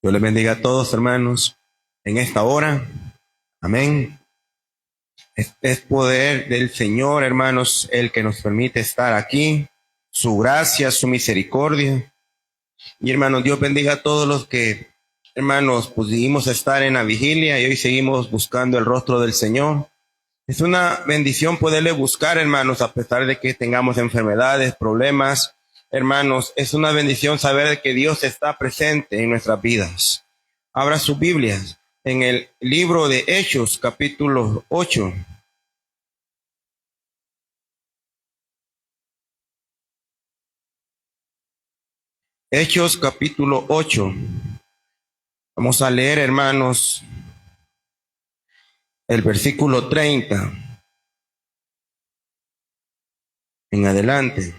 Dios les bendiga a todos, hermanos, en esta hora. Amén. Es poder del Señor, hermanos, el que nos permite estar aquí. Su gracia, su misericordia. Y hermanos, Dios bendiga a todos los que, hermanos, pudimos estar en la vigilia y hoy seguimos buscando el rostro del Señor. Es una bendición poderle buscar, hermanos, a pesar de que tengamos enfermedades, problemas. Hermanos, es una bendición saber que Dios está presente en nuestras vidas. Abra sus Biblias en el libro de Hechos, capítulo 8. Hechos, capítulo 8. Vamos a leer, hermanos, el versículo 30 en adelante.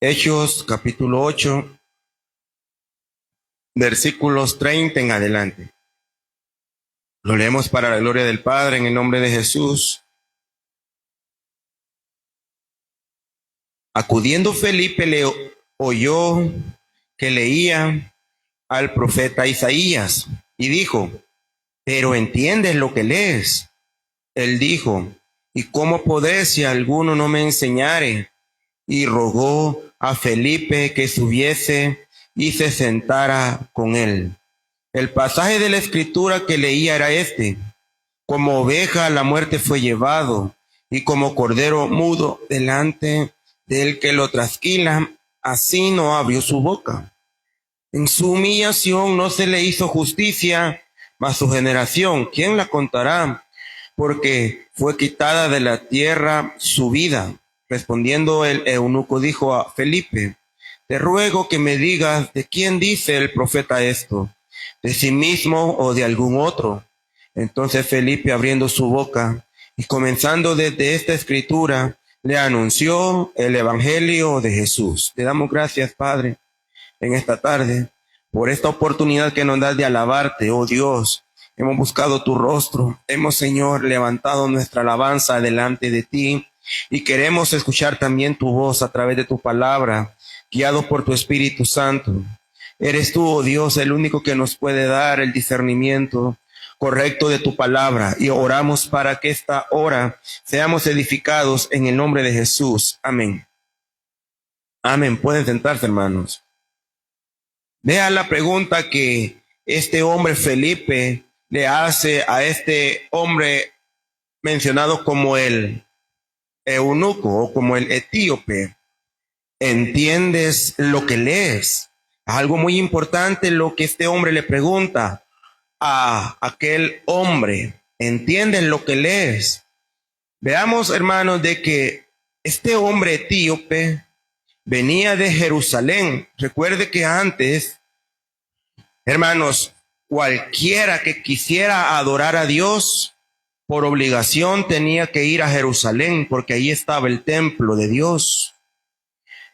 Hechos, capítulo 8, versículos 30 en adelante. Lo leemos para la gloria del Padre, en el nombre de Jesús. Acudiendo Felipe le oyó que leía al profeta Isaías y dijo: ¿pero entiendes lo que lees? Él dijo: ¿y cómo podré si alguno no me enseñare? Y rogó a Felipe que subiese y se sentara con él. El pasaje de la escritura que leía era este: como oveja a la muerte fue llevado, y como cordero mudo delante del que lo trasquila, así no abrió su boca. En su humillación no se le hizo justicia, mas su generación, ¿quién la contará? Porque fue quitada de la tierra su vida. Respondiendo el eunuco dijo a Felipe: te ruego que me digas de quién dice el profeta esto, de sí mismo o de algún otro. Entonces Felipe, abriendo su boca y comenzando desde esta escritura, le anunció el evangelio de Jesús. Te damos gracias, Padre, en esta tarde, por esta oportunidad que nos das de alabarte, oh Dios. Hemos buscado tu rostro, hemos, Señor, levantado nuestra alabanza delante de ti y queremos escuchar también tu voz a través de tu palabra, guiado por tu Espíritu Santo. Eres tú, oh Dios, el único que nos puede dar el discernimiento correcto de tu palabra, y oramos para que esta hora seamos edificados en el nombre de Jesús. Amén. Amén. Pueden sentarse, hermanos. Vea la pregunta que este hombre Felipe le hace a este hombre mencionado como el eunuco o como el etíope. ¿Entiendes lo que lees? Algo muy importante lo que este hombre le pregunta a aquel hombre. ¿Entiendes lo que lees? Veamos, hermanos, de que este hombre etíope venía de Jerusalén. Recuerde que antes, hermanos, cualquiera que quisiera adorar a Dios, por obligación tenía que ir a Jerusalén, porque ahí estaba el templo de Dios.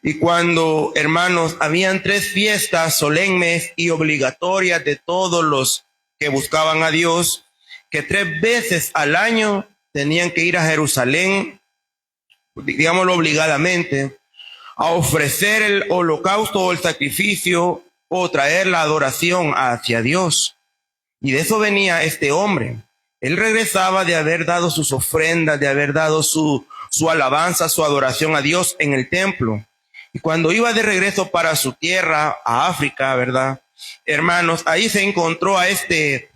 Y cuando, hermanos, habían 3 fiestas solemnes y obligatorias de todos los que buscaban a Dios, que 3 veces al año tenían que ir a Jerusalén, digámoslo obligadamente, a ofrecer el holocausto o el sacrificio o traer la adoración hacia Dios. Y de eso venía este hombre. Él regresaba de haber dado sus ofrendas, de haber dado su alabanza, su adoración a Dios en el templo. Y cuando iba de regreso para su tierra, a África, ¿verdad? Hermanos, ahí se encontró a este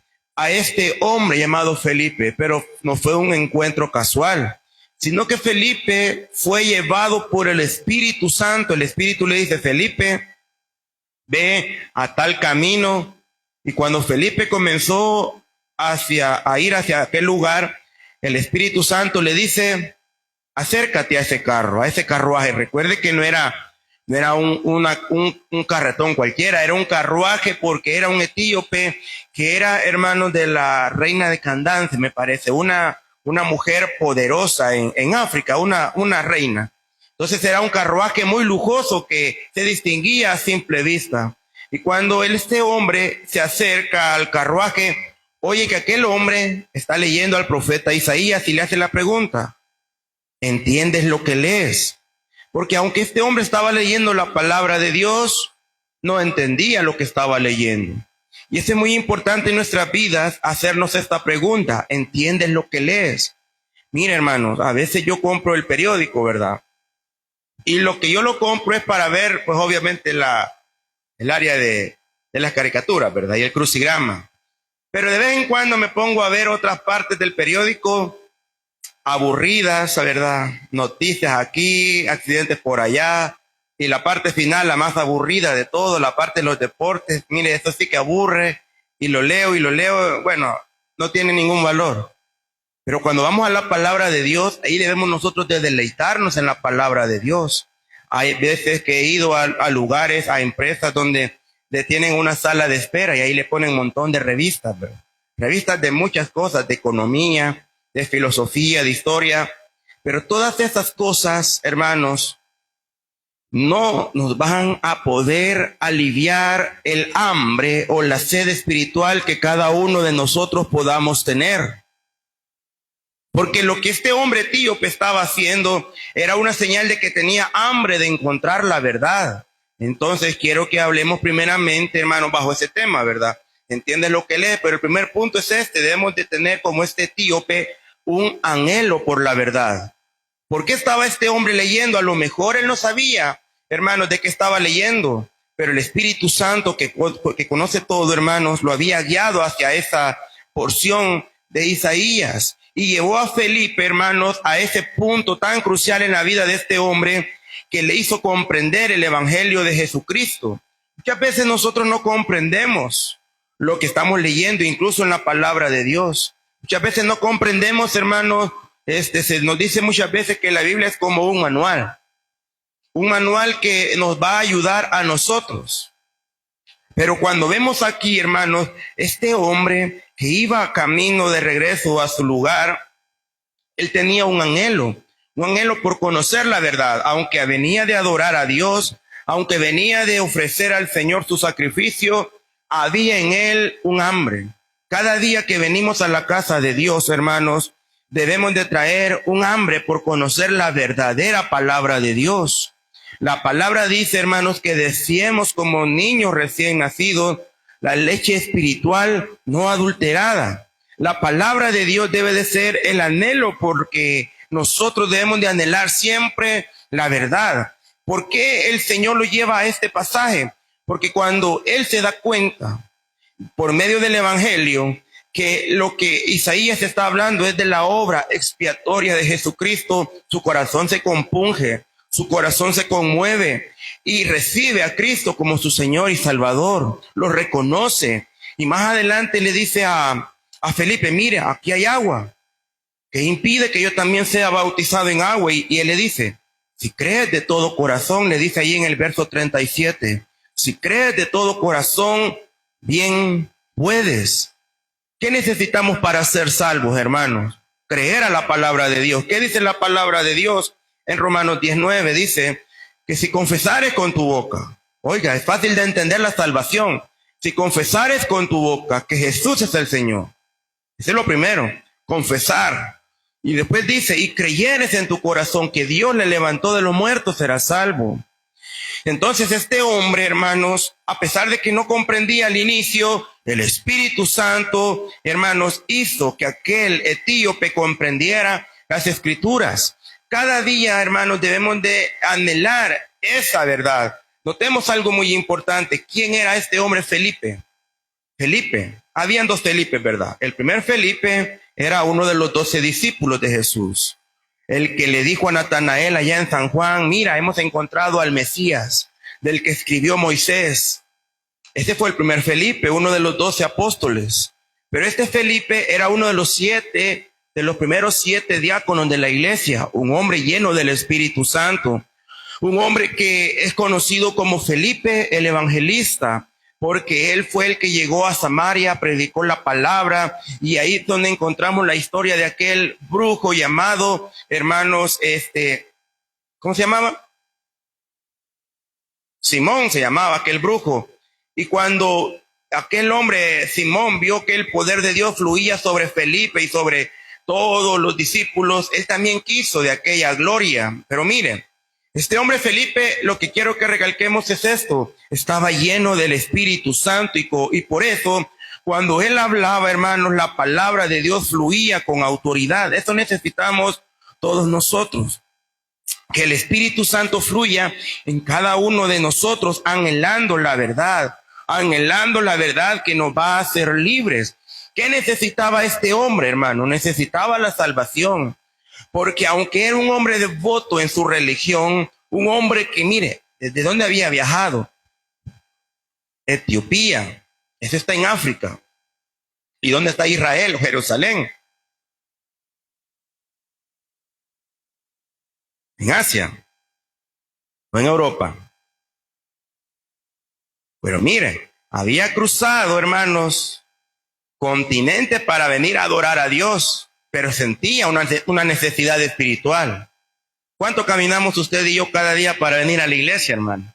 hombre llamado Felipe, pero no fue un encuentro casual, sino que Felipe fue llevado por el Espíritu Santo. El Espíritu le dice: Felipe, ve a tal camino. Y cuando Felipe comenzó a ir hacia aquel lugar, el Espíritu Santo le dice: acércate a ese carro, a ese carruaje. Recuerde que no era un carretón cualquiera, era un carruaje, porque era un etíope que era hermano de la reina de Candance, me parece, una mujer poderosa en África, una reina. Entonces era un carruaje muy lujoso que se distinguía a simple vista. Y cuando este hombre se acerca al carruaje, oye que aquel hombre está leyendo al profeta Isaías y le hace la pregunta: ¿entiendes lo que lees? Porque aunque este hombre estaba leyendo la palabra de Dios, no entendía lo que estaba leyendo. Y es muy importante en nuestras vidas hacernos esta pregunta: ¿entiendes lo que lees? Mira, hermanos, a veces yo compro el periódico, ¿verdad? Y lo que yo lo compro es para ver, pues obviamente el área de las caricaturas, ¿verdad? Y el crucigrama. Pero de vez en cuando me pongo a ver otras partes del periódico aburridas, ¿verdad? Noticias aquí, accidentes por allá. Y la parte final, la más aburrida de todo, la parte de los deportes. Mire, esto sí que aburre. Y lo leo. Bueno, no tiene ningún valor. Pero cuando vamos a la palabra de Dios, ahí debemos nosotros de deleitarnos en la palabra de Dios. Hay veces que he ido a lugares, a empresas donde le tienen una sala de espera y ahí le ponen un montón de revistas, ¿verdad? Revistas de muchas cosas, de economía, de filosofía, de historia. Pero todas esas cosas, hermanos, no nos van a poder aliviar el hambre o la sed espiritual que cada uno de nosotros podamos tener. Porque lo que este hombre etíope estaba haciendo era una señal de que tenía hambre de encontrar la verdad. Entonces quiero que hablemos primeramente, hermanos, bajo ese tema, ¿verdad? Entiendes lo que lee, pero el primer punto es este: debemos de tener como este etíope un anhelo por la verdad. ¿Por qué estaba este hombre leyendo? A lo mejor él no sabía, hermanos, de qué estaba leyendo, pero el Espíritu Santo que conoce todo, hermanos, lo había guiado hacia esa porción de Isaías y llevó a Felipe, hermanos, a ese punto tan crucial en la vida de este hombre que le hizo comprender el Evangelio de Jesucristo. Muchas veces nosotros no comprendemos lo que estamos leyendo, incluso en la palabra de Dios. Muchas veces no comprendemos, hermanos. Se nos dice muchas veces que la Biblia es como un manual que nos va a ayudar a nosotros. Pero cuando vemos aquí, hermanos, este hombre que iba camino de regreso a su lugar, él tenía un anhelo por conocer la verdad, aunque venía de adorar a Dios, aunque venía de ofrecer al Señor su sacrificio, había en él un hambre. Cada día que venimos a la casa de Dios, hermanos, debemos de traer un hambre por conocer la verdadera palabra de Dios. La palabra dice, hermanos, que deseemos como niños recién nacidos la leche espiritual no adulterada. La palabra de Dios debe de ser el anhelo, porque nosotros debemos de anhelar siempre la verdad. ¿Por qué el Señor lo lleva a este pasaje? Porque cuando Él se da cuenta, por medio del Evangelio, que lo que Isaías está hablando es de la obra expiatoria de Jesucristo, su corazón se compunge, su corazón se conmueve y recibe a Cristo como su Señor y Salvador, lo reconoce. Y más adelante le dice a Felipe: mire, aquí hay agua, que impide que yo también sea bautizado en agua. Y él le dice: si crees de todo corazón, le dice ahí en el verso 37, si crees de todo corazón, bien puedes. ¿Qué necesitamos para ser salvos, hermanos? Creer a la palabra de Dios. ¿Qué dice la palabra de Dios? En Romanos 19 dice que si confesares con tu boca, oiga, es fácil de entender la salvación. Si confesares con tu boca que Jesús es el Señor, ese es lo primero, confesar. Y después dice, y creyeres en tu corazón que Dios le levantó de los muertos, serás salvo. Entonces este hombre, hermanos, a pesar de que no comprendía al inicio, el Espíritu Santo, hermanos, hizo que aquel etíope comprendiera las Escrituras. Cada día, hermanos, debemos de anhelar esa verdad. Notemos algo muy importante. ¿Quién era este hombre Felipe? Felipe. Habían dos Felipes, ¿verdad? El primer Felipe era uno de los 12 discípulos de Jesús. El que le dijo a Natanael allá en San Juan: mira, hemos encontrado al Mesías, del que escribió Moisés. Este fue el primer Felipe, uno de los 12 apóstoles. Pero este Felipe era uno de los primeros 7 diáconos de la iglesia, un hombre lleno del Espíritu Santo, un hombre que es conocido como Felipe el Evangelista, porque él fue el que llegó a Samaria, predicó la palabra, y ahí es donde encontramos la historia de aquel brujo llamado, hermanos, ¿cómo se llamaba? Simón se llamaba aquel brujo. Y cuando aquel hombre, Simón, vio que el poder de Dios fluía sobre Felipe y sobre todos los discípulos, él también quiso de aquella gloria. Pero miren, Este hombre Felipe, lo que quiero que recalquemos es esto: estaba lleno del Espíritu Santo y por eso, cuando él hablaba, hermanos, la palabra de Dios fluía con autoridad. Eso necesitamos todos nosotros, que el Espíritu Santo fluya en cada uno de nosotros, anhelando la verdad que nos va a hacer libres. ¿Qué necesitaba este hombre, hermano? Necesitaba la salvación, porque aunque era un hombre devoto en su religión, un hombre que, mire, ¿desde dónde había viajado? Etiopía, eso está en África. ¿Y dónde está Israel o Jerusalén? En Asia, o en Europa. Pero mire, había cruzado, hermanos, continente para venir a adorar a Dios, pero sentía una necesidad espiritual. ¿Cuánto caminamos usted y yo cada día para venir a la iglesia, hermano?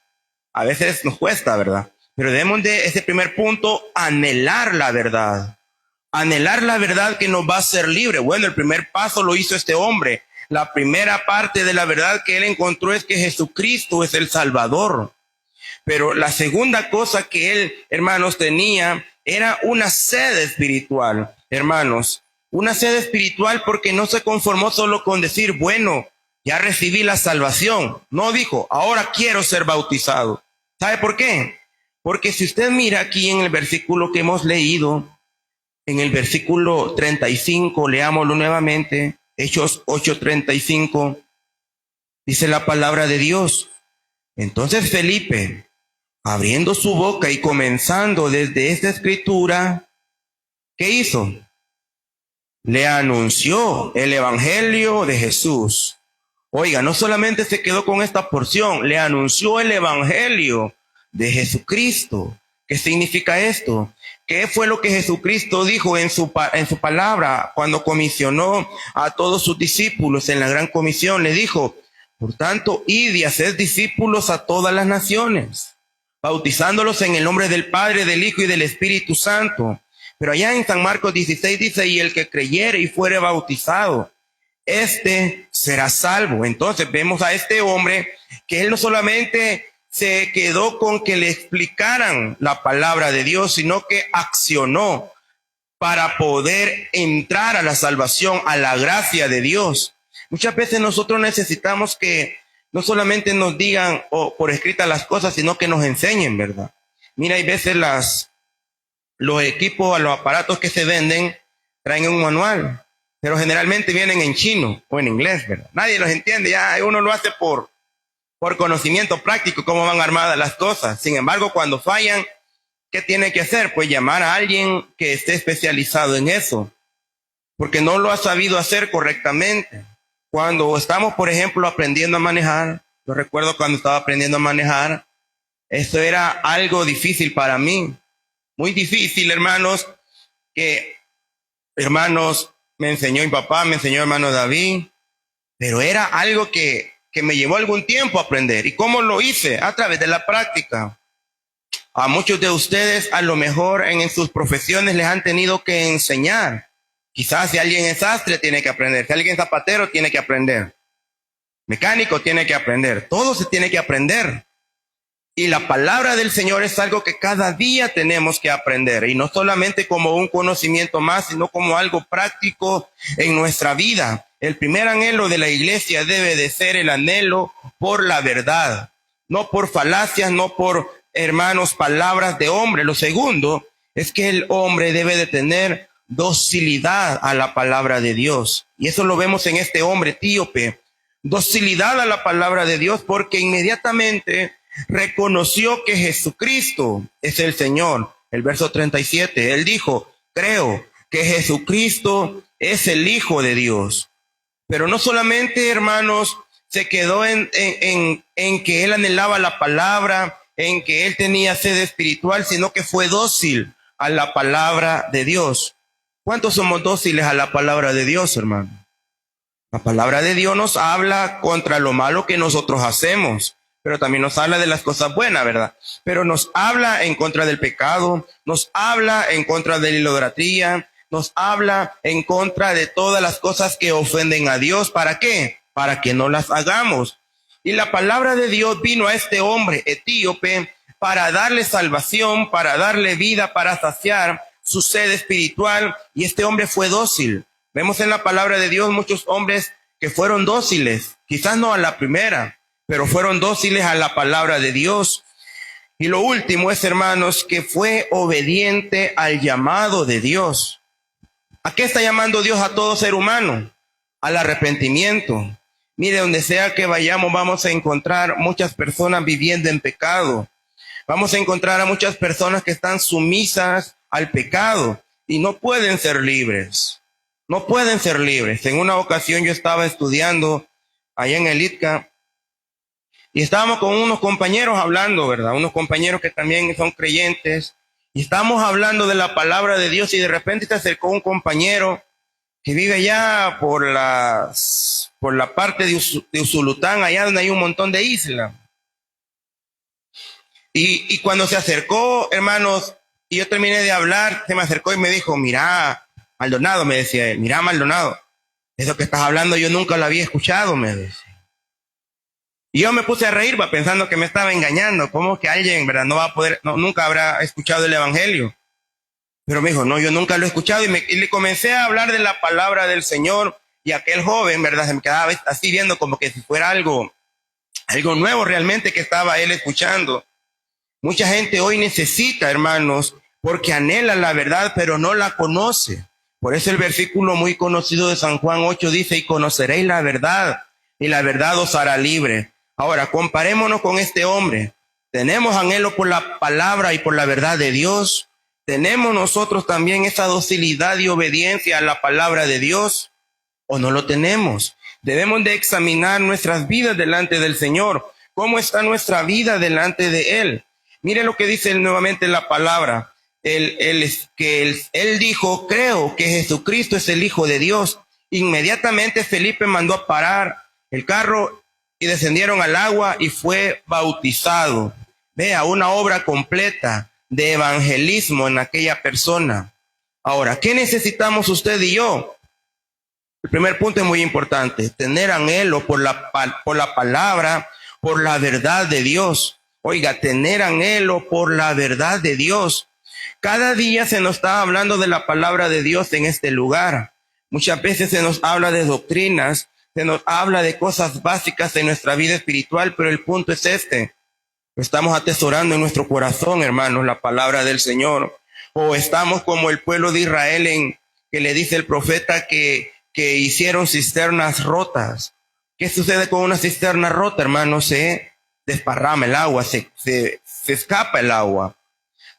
A veces nos cuesta, ¿verdad? Pero debemos de ese primer punto, anhelar la verdad. Anhelar la verdad que nos va a hacer libre. Bueno, el primer paso lo hizo este hombre. La primera parte de la verdad que él encontró es que Jesucristo es el Salvador. Pero la segunda cosa que él, hermanos, tenía era una sed espiritual, hermanos. Una sed espiritual porque no se conformó solo con decir, bueno, ya recibí la salvación. No dijo, ahora quiero ser bautizado. ¿Sabe por qué? Porque si usted mira aquí en el versículo que hemos leído, en el versículo 35, leámoslo nuevamente, Hechos 8:35, dice la palabra de Dios. Entonces Felipe, abriendo su boca y comenzando desde esta escritura, ¿qué hizo? Le anunció el evangelio de Jesús. Oiga, no solamente se quedó con esta porción, le anunció el evangelio de Jesucristo. ¿Qué significa esto? ¿Qué fue lo que Jesucristo dijo en su palabra cuando comisionó a todos sus discípulos en la gran comisión? Le dijo, por tanto, id y haced discípulos a todas las naciones, bautizándolos en el nombre del Padre, del Hijo y del Espíritu Santo. Pero allá en San Marcos 16 dice, y el que creyere y fuere bautizado, este será salvo. Entonces vemos a este hombre que él no solamente se quedó con que le explicaran la palabra de Dios, sino que accionó para poder entrar a la salvación, a la gracia de Dios. Muchas veces nosotros necesitamos que no solamente nos digan por escritas las cosas, sino que nos enseñen, ¿verdad? Mira, hay veces los equipos, los aparatos que se venden, traen un manual, pero generalmente vienen en chino o en inglés, ¿verdad? Nadie los entiende, ya uno lo hace por conocimiento práctico, cómo van armadas las cosas. Sin embargo, cuando fallan, ¿qué tiene que hacer? Pues llamar a alguien que esté especializado en eso, porque no lo ha sabido hacer correctamente. Cuando estamos, por ejemplo, aprendiendo a manejar, yo recuerdo cuando estaba aprendiendo a manejar, eso era algo difícil para mí, muy difícil, hermanos, me enseñó mi papá, me enseñó hermano David, pero era algo que me llevó algún tiempo a aprender. ¿Y cómo lo hice? A través de la práctica. A muchos de ustedes, a lo mejor en sus profesiones les han tenido que enseñar. Quizás si alguien es sastre, tiene que aprender. Si alguien es zapatero, tiene que aprender. Mecánico, tiene que aprender. Todo se tiene que aprender. Y la palabra del Señor es algo que cada día tenemos que aprender. Y no solamente como un conocimiento más, sino como algo práctico en nuestra vida. El primer anhelo de la iglesia debe de ser el anhelo por la verdad. No por falacias, no por, hermanos, palabras de hombre. Lo segundo es que el hombre debe de tener docilidad a la palabra de Dios. Y eso lo vemos en este hombre etíope. Docilidad a la palabra de Dios, porque inmediatamente reconoció que Jesucristo es el Señor. El verso 37, él dijo, creo que Jesucristo es el Hijo de Dios. Pero no solamente, hermanos, se quedó en que él anhelaba la palabra, en que él tenía sed espiritual, sino que fue dócil a la palabra de Dios. ¿Cuántos somos dóciles a la palabra de Dios, hermano? La palabra de Dios nos habla contra lo malo que nosotros hacemos, pero también nos habla de las cosas buenas, ¿verdad? Pero nos habla en contra del pecado, nos habla en contra de la idolatría, nos habla en contra de todas las cosas que ofenden a Dios. ¿Para qué? Para que no las hagamos. Y la palabra de Dios vino a este hombre etíope para darle salvación, para darle vida, para saciar su sed espiritual. Y este hombre fue dócil. Vemos en la palabra de Dios muchos hombres que fueron dóciles, quizás no a la primera, pero fueron dóciles a la palabra de Dios. Y lo último es, hermanos, que fue obediente al llamado de Dios. ¿A qué está llamando Dios a todo ser humano? Al arrepentimiento. Mire, donde sea que vayamos, vamos a encontrar muchas personas viviendo en pecado. Vamos a encontrar a muchas personas que están sumisas al pecado y no pueden ser libres. No pueden ser libres. En una ocasión yo estaba estudiando allá en el ITCA y estábamos con unos compañeros hablando, ¿verdad? Unos compañeros que también son creyentes. Y estábamos hablando de la palabra de Dios y de repente se acercó un compañero que vive allá por la parte de Usulután, allá donde hay un montón de islas. Y cuando se acercó, hermanos, y yo terminé de hablar, se me acercó y me dijo, mira, Maldonado, me decía él, mira, Maldonado, eso que estás hablando yo nunca lo había escuchado, me decía. Y yo me puse a reír, pensando que me estaba engañando, como que alguien, ¿verdad? No va a poder, nunca habrá escuchado el evangelio. Pero me dijo, no, yo nunca lo he escuchado, y le comencé a hablar de la palabra del Señor, y aquel joven, ¿verdad? Se me quedaba así viendo como que si fuera algo nuevo realmente que estaba él escuchando. Mucha gente hoy necesita, hermanos, porque anhela la verdad, pero no la conoce. Por eso el versículo muy conocido de San Juan 8 dice, y conoceréis la verdad, y la verdad os hará libre. Ahora, comparémonos con este hombre. ¿Tenemos anhelo por la palabra y por la verdad de Dios? ¿Tenemos nosotros también esa docilidad y obediencia a la palabra de Dios? ¿O no lo tenemos? Debemos de examinar nuestras vidas delante del Señor. ¿Cómo está nuestra vida delante de Él? Mire lo que dice nuevamente la palabra. Él dijo, creo que Jesucristo es el Hijo de Dios. Inmediatamente Felipe mandó a parar el carro y descendieron al agua y fue bautizado. Vea, una obra completa de evangelismo en aquella persona. Ahora, ¿qué necesitamos usted y yo? El primer punto es muy importante, tener anhelo por la palabra, por la verdad de Dios. Oiga, tener anhelo por la verdad de Dios. Cada día se nos está hablando de la palabra de Dios en este lugar. Muchas veces se nos habla de doctrinas, se nos habla de cosas básicas en nuestra vida espiritual, pero el punto es este. Estamos atesorando en nuestro corazón, hermanos, la palabra del Señor. O estamos como el pueblo de Israel que le dice el profeta que hicieron cisternas rotas. ¿Qué sucede con una cisterna rota, hermanos? Se desparrama el agua, se escapa el agua.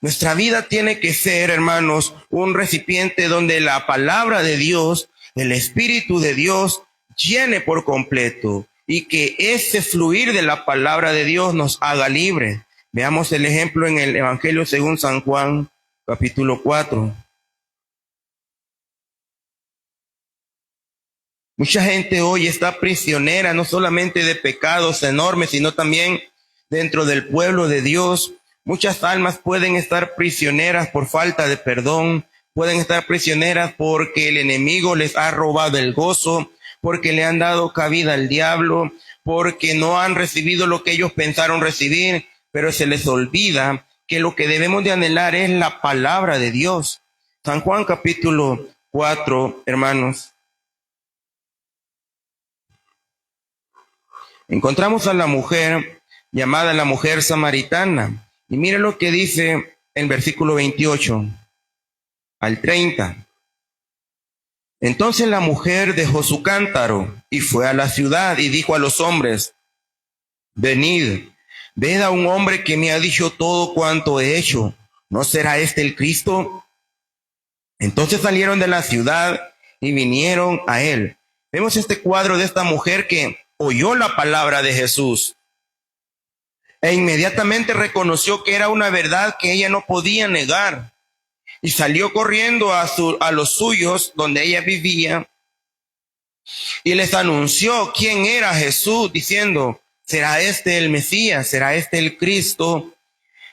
Nuestra vida tiene que ser, hermanos, un recipiente donde la palabra de Dios, el Espíritu de Dios, llene por completo y que ese fluir de la palabra de Dios nos haga libre. Veamos el ejemplo en el Evangelio según San Juan, capítulo 4. Mucha gente hoy está prisionera no solamente de pecados enormes, sino también dentro del pueblo de Dios. Muchas almas pueden estar prisioneras por falta de perdón, pueden estar prisioneras porque el enemigo les ha robado el gozo, porque le han dado cabida al diablo, porque no han recibido lo que ellos pensaron recibir, pero se les olvida que lo que debemos de anhelar es la palabra de Dios. San Juan capítulo 4, hermanos. Encontramos a la mujer llamada la mujer samaritana. Y mire lo que dice en versículo 28 al 30. Entonces la mujer dejó su cántaro y fue a la ciudad y dijo a los hombres, venid, ved a un hombre que me ha dicho todo cuanto he hecho. ¿No será este el Cristo? Entonces salieron de la ciudad y vinieron a él. Vemos este cuadro de esta mujer que oyó la palabra de Jesús e inmediatamente reconoció que era una verdad que ella no podía negar. Y salió corriendo a los suyos donde ella vivía y les anunció quién era Jesús, diciendo, ¿será este el Mesías? ¿Será este el Cristo?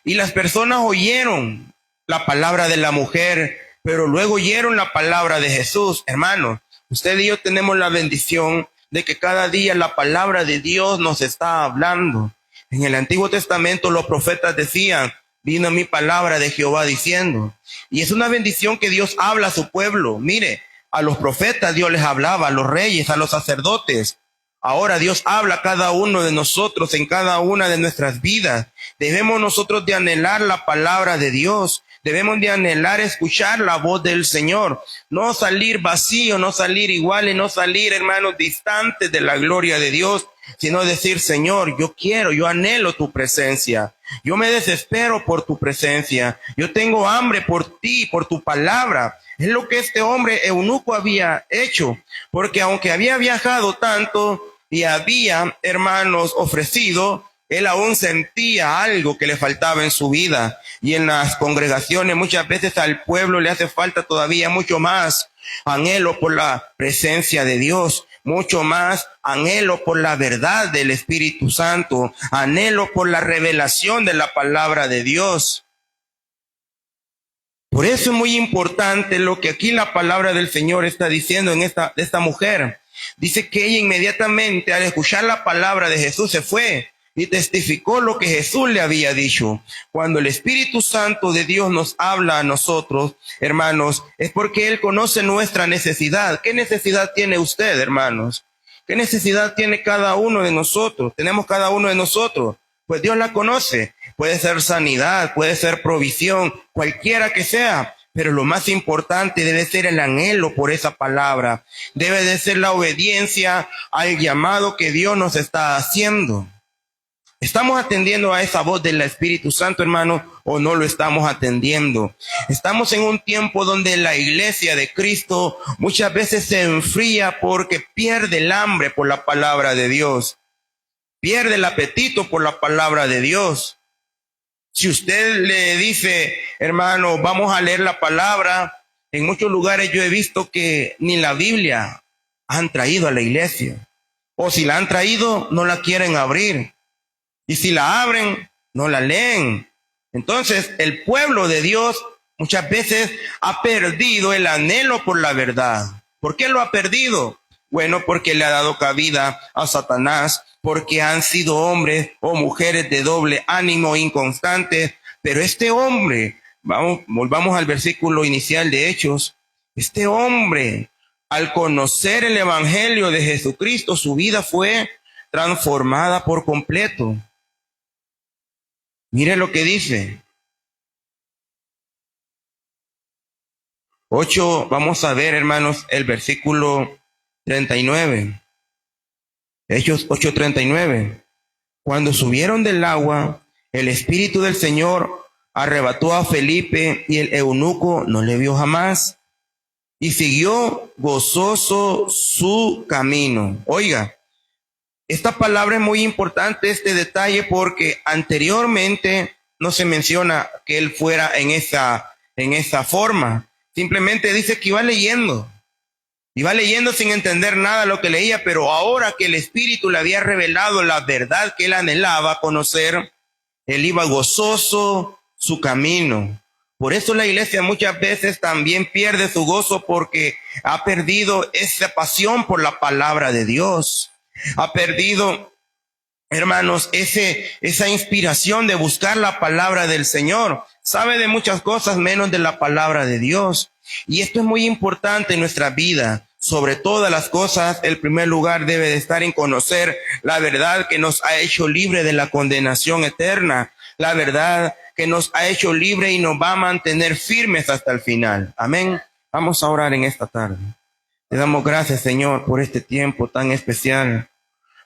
Y las personas oyeron la palabra de la mujer, pero luego oyeron la palabra de Jesús. Hermanos, usted y yo tenemos la bendición de que cada día la palabra de Dios nos está hablando. En el Antiguo Testamento los profetas decían, vino mi palabra de Jehová diciendo. Y es una bendición que Dios habla a su pueblo. Mire, a los profetas Dios les hablaba, a los reyes, a los sacerdotes. Ahora Dios habla a cada uno de nosotros en cada una de nuestras vidas. Debemos nosotros de anhelar la palabra de Dios. Debemos de anhelar escuchar la voz del Señor. No salir vacío, no salir igual y no salir, hermanos, distantes de la gloria de Dios, sino decir, Señor, yo anhelo tu presencia. Yo me desespero por tu presencia. Yo tengo hambre por ti, por tu palabra. Es lo que este hombre eunuco había hecho, porque aunque había viajado tanto y había, hermanos, ofrecido, él aún sentía algo que le faltaba en su vida. Y en las congregaciones muchas veces al pueblo le hace falta todavía mucho más anhelo por la presencia de Dios, mucho más anhelo por la verdad del Espíritu Santo, anhelo por la revelación de la palabra de Dios. Por eso es muy importante lo que aquí la palabra del Señor está diciendo de esta mujer. Dice que ella inmediatamente al escuchar la palabra de Jesús se fue y testificó lo que Jesús le había dicho. Cuando el Espíritu Santo de Dios nos habla a nosotros, hermanos, es porque Él conoce nuestra necesidad. ¿Qué necesidad tiene usted, hermanos? ¿Qué necesidad tiene cada uno de nosotros? Tenemos cada uno de nosotros. Pues Dios la conoce. Puede ser sanidad, puede ser provisión, cualquiera que sea. Pero lo más importante debe ser el anhelo por esa palabra. Debe de ser la obediencia al llamado que Dios nos está haciendo. ¿Estamos atendiendo a esa voz del Espíritu Santo, hermano, o no lo estamos atendiendo? Estamos en un tiempo donde la iglesia de Cristo muchas veces se enfría porque pierde el hambre por la palabra de Dios. Pierde el apetito por la palabra de Dios. Si usted le dice, hermano, vamos a leer la palabra, en muchos lugares yo he visto que ni la Biblia han traído a la iglesia. O si la han traído, no la quieren abrir. Y si la abren, no la leen. Entonces, el pueblo de Dios muchas veces ha perdido el anhelo por la verdad. ¿Por qué lo ha perdido? Bueno, porque le ha dado cabida a Satanás, porque han sido hombres o mujeres de doble ánimo, inconstantes. Pero este hombre, volvamos al versículo inicial de Hechos, este hombre, al conocer el evangelio de Jesucristo, su vida fue transformada por completo. Mire lo que dice. 8, vamos a ver, hermanos, el versículo 39. Hechos 8:39. Cuando subieron del agua, el Espíritu del Señor arrebató a Felipe y el eunuco no le vio jamás y siguió gozoso su camino. Oiga, esta palabra es muy importante, este detalle, porque anteriormente no se menciona que él fuera en esa forma. Simplemente dice que iba leyendo sin entender nada de lo que leía, pero ahora que el Espíritu le había revelado la verdad que él anhelaba conocer, él iba gozoso su camino. Por eso la iglesia muchas veces también pierde su gozo, porque ha perdido esa pasión por la palabra de Dios. Ha perdido, hermanos, esa inspiración de buscar la palabra del Señor. Sabe de muchas cosas menos de la palabra de Dios. Y esto es muy importante en nuestra vida. Sobre todas las cosas, el primer lugar debe de estar en conocer la verdad que nos ha hecho libre de la condenación eterna. La verdad que nos ha hecho libre y nos va a mantener firmes hasta el final. Amén. Vamos a orar en esta tarde. Te damos gracias, Señor, por este tiempo tan especial,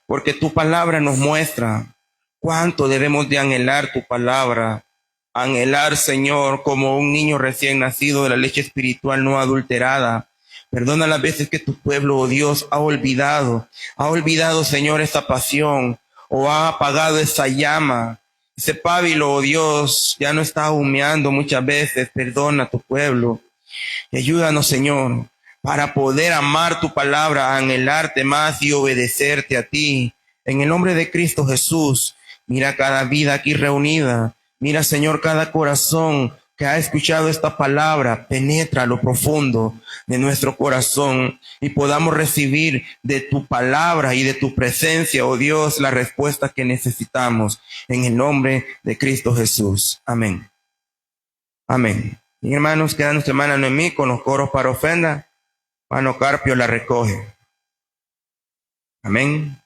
porque tu palabra nos muestra cuánto debemos de anhelar tu palabra. Anhelar, Señor, como un niño recién nacido de la leche espiritual no adulterada. Perdona las veces que tu pueblo, oh Dios, ha olvidado, Señor, esa pasión, o ha apagado esa llama. Ese pábilo, oh Dios, ya no está humeando muchas veces. Perdona a tu pueblo y ayúdanos, Señor, para poder amar tu palabra, anhelarte más y obedecerte a ti. En el nombre de Cristo Jesús, mira cada vida aquí reunida. Mira, Señor, cada corazón que que ha escuchado esta palabra penetra a lo profundo de nuestro corazón y podamos recibir de tu palabra y de tu presencia, oh Dios, la respuesta que necesitamos en el nombre de Cristo Jesús. Amén. Amén. Mis hermanos, queda nuestra hermana Noemí con los coros para ofrenda. Hermano Carpio la recoge. Amén.